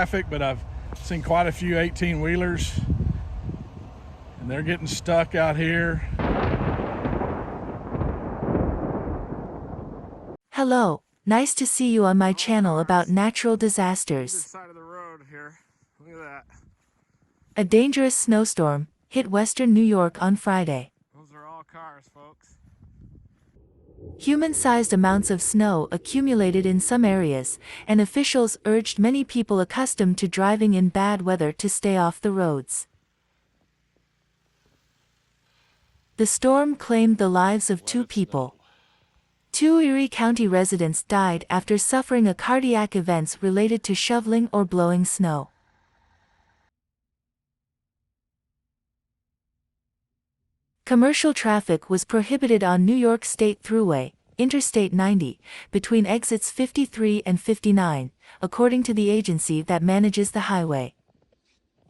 traffic, but I've seen quite a few 18-wheelers, and they're getting stuck out here. Hello, nice to see you on my channel about natural disasters. This side of the road here. Look at that. A dangerous snowstorm hit western New York on Friday. Those are all cars, folks. Human-sized amounts of snow accumulated in some areas, and officials urged many people accustomed to driving in bad weather to stay off the roads. The storm claimed the lives of 2 people. 2 Erie County residents died after suffering a cardiac event related to shoveling or blowing snow. Commercial traffic was prohibited on New York State Thruway, Interstate 90, between exits 53 and 59, according to the agency that manages the highway.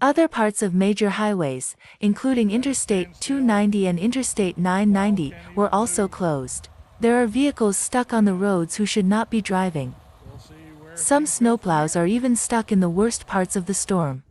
Other parts of major highways, including Interstate 290 and Interstate 990, were also closed. There are vehicles stuck on the roads who should not be driving. Some snowplows are even stuck in the worst parts of the storm.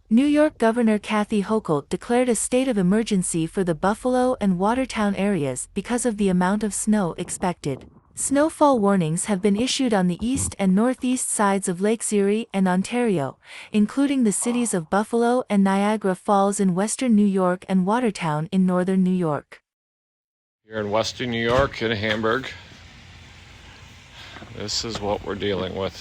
New York Governor Kathy Hochul declared a state of emergency for the Buffalo and Watertown areas because of the amount of snow expected. Snowfall warnings have been issued on the east and northeast sides of Lakes Erie and Ontario, including the cities of Buffalo and Niagara Falls in western New York and Watertown in northern New York. Here in western New York, in Hamburg, this is what we're dealing with.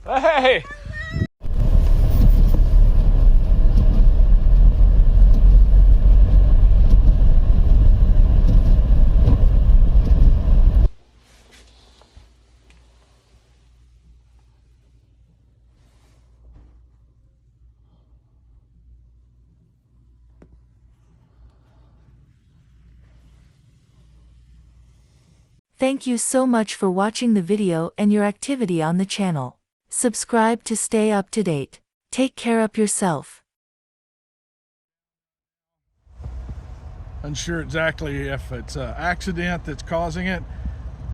Hey! Thank you so much for watching the video and your activity on the channel. Subscribe to stay up to date. Take care of yourself. Unsure exactly if it's an accident that's causing it